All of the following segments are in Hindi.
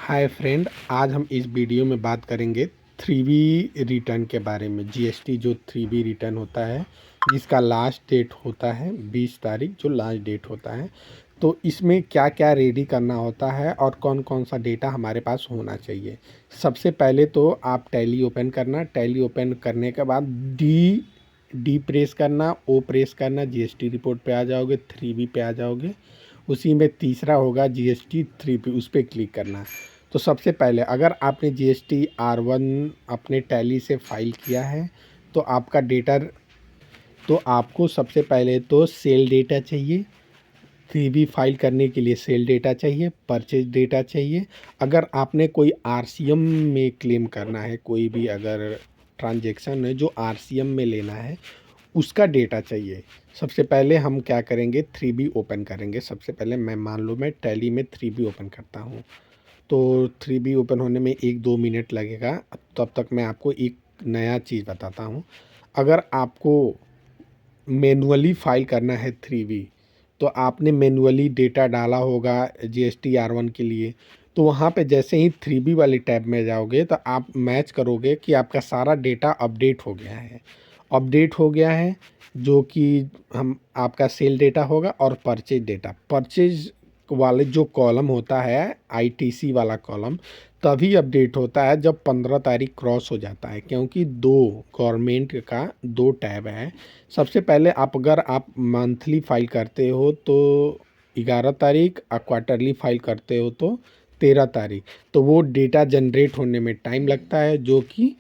हाय फ्रेंड, आज हम इस वीडियो में बात करेंगे 3B रिटर्न के बारे में। जीएसटी जो 3B रिटर्न होता है, जिसका लास्ट डेट होता है 20 तारीख, जो लास्ट डेट होता है। तो इसमें क्या क्या रेडी करना होता है और कौन कौन सा डेटा हमारे पास होना चाहिए। सबसे पहले तो आप टैली ओपन करना, टैली ओपन करने के बाद डी प्रेस करना, ओ प्रेस करना, जीएसटी रिपोर्ट पे आ जाओगे, 3B पे आ जाओगे। उसी में तीसरा होगा जीएसटी 3B, उस पर क्लिक करना। तो सबसे पहले अगर आपने जीएसटी R1 अपने टैली से फाइल किया है तो आपका डेटा, तो आपको सबसे पहले तो सेल डेटा चाहिए। 3B फाइल करने के लिए सेल डेटा चाहिए, परचेज डेटा चाहिए। अगर आपने कोई RCM में क्लेम करना है, कोई भी अगर ट्रांजैक्शन है जो RCM में लेना है, उसका डेटा चाहिए। सबसे पहले हम क्या करेंगे, 3B ओपन करेंगे। सबसे पहले मान लो मैं टैली में 3B ओपन करता हूँ, तो 3B ओपन होने में 1-2 मिनट लगेगा। तब तक मैं आपको एक नया चीज़ बताता हूँ। अगर आपको मैनुअली फाइल करना है 3B, तो आपने मैनुअली डेटा डाला होगा जीएसटी R1 के लिए, तो वहाँ पे जैसे ही 3B वाली टैब में जाओगे तो आप मैच करोगे कि आपका सारा डेटा अपडेट हो गया है। अपडेट हो गया है, जो कि हम आपका सेल डेटा होगा और परचेज डेटा। परचेज वाले जो कॉलम होता है, आईटीसी वाला कॉलम, तभी अपडेट होता है जब 15 तारीख क्रॉस हो जाता है, क्योंकि गवर्नमेंट का 2 टैब है। सबसे पहले अगर आप मंथली फाइल करते हो तो 11 तारीख, और क्वार्टरली फाइल करते हो तो 13 तारीख। तो वो डेटा जनरेट होने में टाइम लगता है, जो कि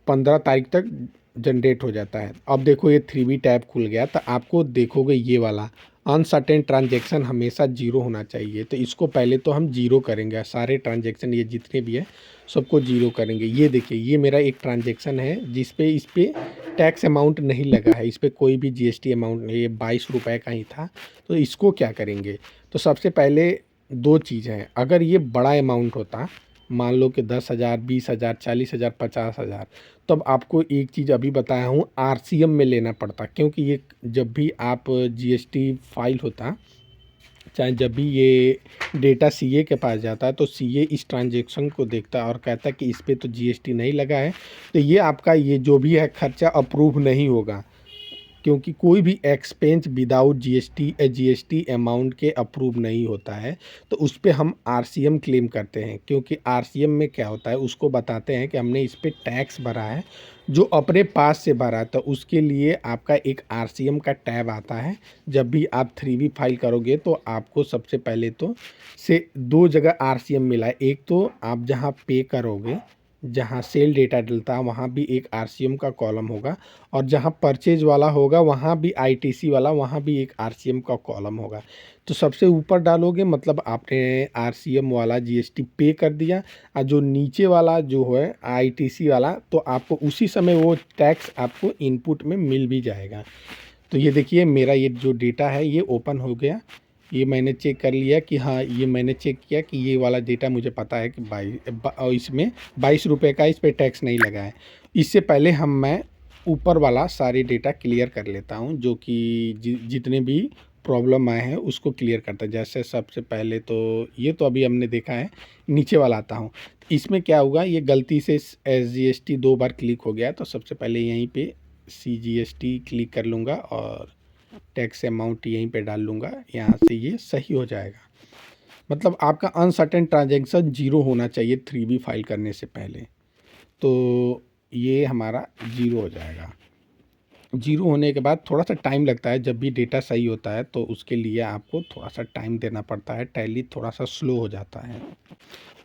15 तारीख तक जनरेट हो जाता है। अब देखो ये 3B टैब खुल गया, तो आपको देखोगे ये वाला अनसर्टेन ट्रांजैक्शन हमेशा जीरो होना चाहिए। तो इसको पहले तो हम जीरो करेंगे, सारे ट्रांजैक्शन ये जितने भी है सबको जीरो करेंगे। ये देखिए, ये मेरा एक ट्रांजैक्शन है जिस पे इस पे टैक्स अमाउंट नहीं लगा है, इस पर कोई भी जीएसटी अमाउंट नहीं, ये 22 रुपये का ही था। तो इसको क्या करेंगे, तो सबसे पहले 2 चीज़ हैं। अगर ये बड़ा अमाउंट होता, मान लो कि 10,000, 20,000, 40,000, 50,000, तब आपको एक चीज़ अभी बताया हूँ, RCM में लेना पड़ता। क्योंकि ये जब भी आप जीएसटी फाइल होता, चाहे जब भी ये डेटा सीए के पास जाता है, तो सीए इस ट्रांजैक्शन को देखता है और कहता है कि इस पे तो जीएसटी नहीं लगा है, तो ये आपका ये जो भी है खर्चा अप्रूव नहीं होगा। क्योंकि कोई भी एक्सपेंस विदाउट जीएसटी अमाउंट के अप्रूव नहीं होता है, तो उस पे हम आरसीएम क्लेम करते हैं। क्योंकि आरसीएम में क्या होता है, उसको बताते हैं कि हमने इस पे टैक्स भरा है जो अपने पास से भरा, तो उसके लिए आपका एक आरसीएम का टैब आता है। जब भी आप 3B फाइल करोगे तो आपको सबसे पहले तो से 2 जगह आरसीएम मिला है। एक तो आप जहाँ पे करोगे, जहाँ सेल डेटा डलता है, वहाँ भी एक आरसीएम का कॉलम होगा, और जहाँ परचेज वाला होगा वहाँ भी आईटीसी वाला, वहाँ भी एक आरसीएम का कॉलम होगा। तो सबसे ऊपर डालोगे मतलब आपने आरसीएम वाला जीएसटी पे कर दिया, और जो नीचे वाला जो है आईटीसी वाला, तो आपको उसी समय वो टैक्स आपको इनपुट में मिल भी जाएगा। तो ये देखिए, मेरा ये जो डेटा है ये ओपन हो गया। ये मैंने चेक कर लिया कि हाँ, ये मैंने चेक किया कि ये वाला डेटा मुझे पता है कि इसमें 22 रुपये का इस पर टैक्स नहीं लगा है। इससे पहले मैं ऊपर वाला सारे डेटा क्लियर कर लेता हूँ, जो कि जितने भी प्रॉब्लम आए हैं उसको क्लियर करता है। जैसे सबसे पहले तो ये तो अभी हमने देखा है, नीचे वाला आता हूँ। इसमें क्या होगा, ये गलती से SGST 2 बार क्लिक हो गया, तो सबसे पहले यहीं पे CGST क्लिक कर लूँगा और टैक्स अमाउंट यहीं पे डाल लूँगा। यहाँ से ये सही हो जाएगा। मतलब आपका अनसर्टेन ट्रांजैक्शन जीरो होना चाहिए 3B फाइल करने से पहले। तो ये हमारा जीरो हो जाएगा। जीरो होने के बाद थोड़ा सा टाइम लगता है, जब भी डेटा सही होता है तो उसके लिए आपको थोड़ा सा टाइम देना पड़ता है, टैली थोड़ा सा स्लो हो जाता है।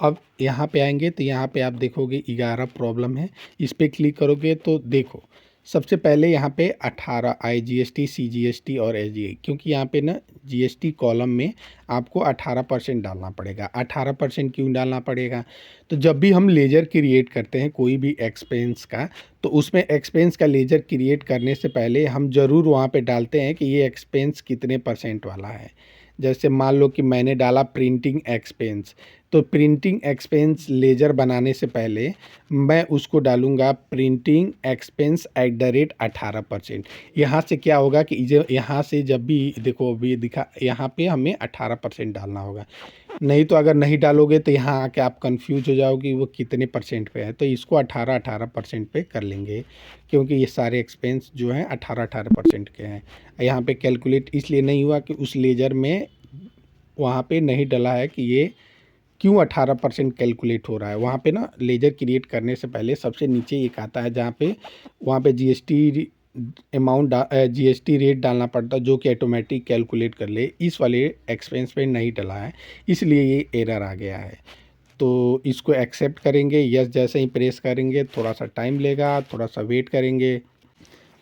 अब यहाँ पे आएंगे तो यहाँ पे आप देखोगे 11 प्रॉब्लम है, इस पर क्लिक करोगे तो देखो सबसे पहले यहाँ पे 18 IGST, CGST और SGI, क्योंकि यहाँ पे ना जीएसटी कॉलम में आपको 18% डालना पड़ेगा। 18% क्यों डालना पड़ेगा, तो जब भी हम लेजर क्रिएट करते हैं कोई भी एक्सपेंस का, तो उसमें एक्सपेंस का लेजर क्रिएट करने से पहले हम ज़रूर वहाँ पे डालते हैं कि ये एक्सपेंस कितने % वाला है। जैसे मान लो कि मैंने डाला प्रिंटिंग एक्सपेंस, तो प्रिंटिंग एक्सपेंस लेजर बनाने से पहले मैं उसको डालूँगा प्रिंटिंग एक्सपेंस @18%। यहाँ से क्या होगा कि यहाँ से जब भी देखो अभी दिखा, यहाँ पे हमें 18% डालना होगा। नहीं तो अगर नहीं डालोगे तो यहाँ आके आप कंफ्यूज हो जाओगे वो कितने परसेंट पे है। तो इसको 18% पे कर लेंगे, क्योंकि ये सारे एक्सपेंस जो हैं 18% के हैं। यहाँ पे कैलकुलेट इसलिए नहीं हुआ कि उस लेजर में वहाँ पे नहीं डला है कि ये क्यों 18% कैलकुलेट हो रहा है। वहाँ पे ना लेजर क्रिएट करने से पहले सबसे नीचे एक आता है जहाँ पे वहाँ पे जीएसटी अमाउंट जीएसटी रेट डालना पड़ता है, जो कि ऑटोमेटिक कैलकुलेट कर ले। इस वाले एक्सपेंस पे नहीं डला है, इसलिए ये एरर आ गया है। तो इसको एक्सेप्ट करेंगे, यस जैसे ही प्रेस करेंगे थोड़ा सा टाइम लेगा, थोड़ा सा वेट करेंगे।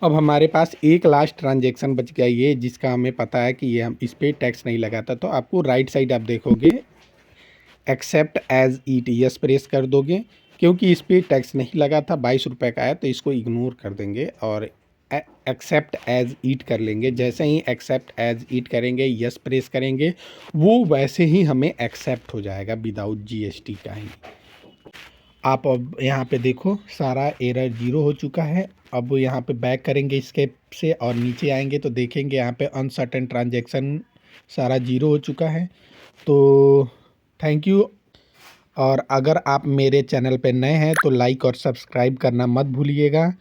अब हमारे पास एक लास्ट ट्रांजेक्शन बच गया ये, जिसका हमें पता है कि ये हम इस पर टैक्स नहीं लगाता। तो आपको राइट साइड आप देखोगे एक्सेप्ट एज ईट, यस प्रेस कर दोगे, क्योंकि इस पर टैक्स नहीं लगा था, 22 रुपये का है, तो इसको इग्नोर कर देंगे और एक्सेप्ट एज ईट कर लेंगे। जैसे ही एक्सेप्ट एज ईट करेंगे, यस प्रेस करेंगे, वो वैसे ही हमें एक्सेप्ट हो जाएगा विदाउट जीएसटी का ही। आप अब यहाँ पे देखो सारा एरर जीरो हो चुका है। अब यहाँ पे बैक करेंगे स्केप से और नीचे आएंगे तो देखेंगे यहाँ पे अनसर्टेन ट्रांजैक्शन सारा जीरो हो चुका है। तो थैंक यू। और अगर आप मेरे चैनल पे नए हैं तो लाइक और सब्सक्राइब करना मत भूलिएगा।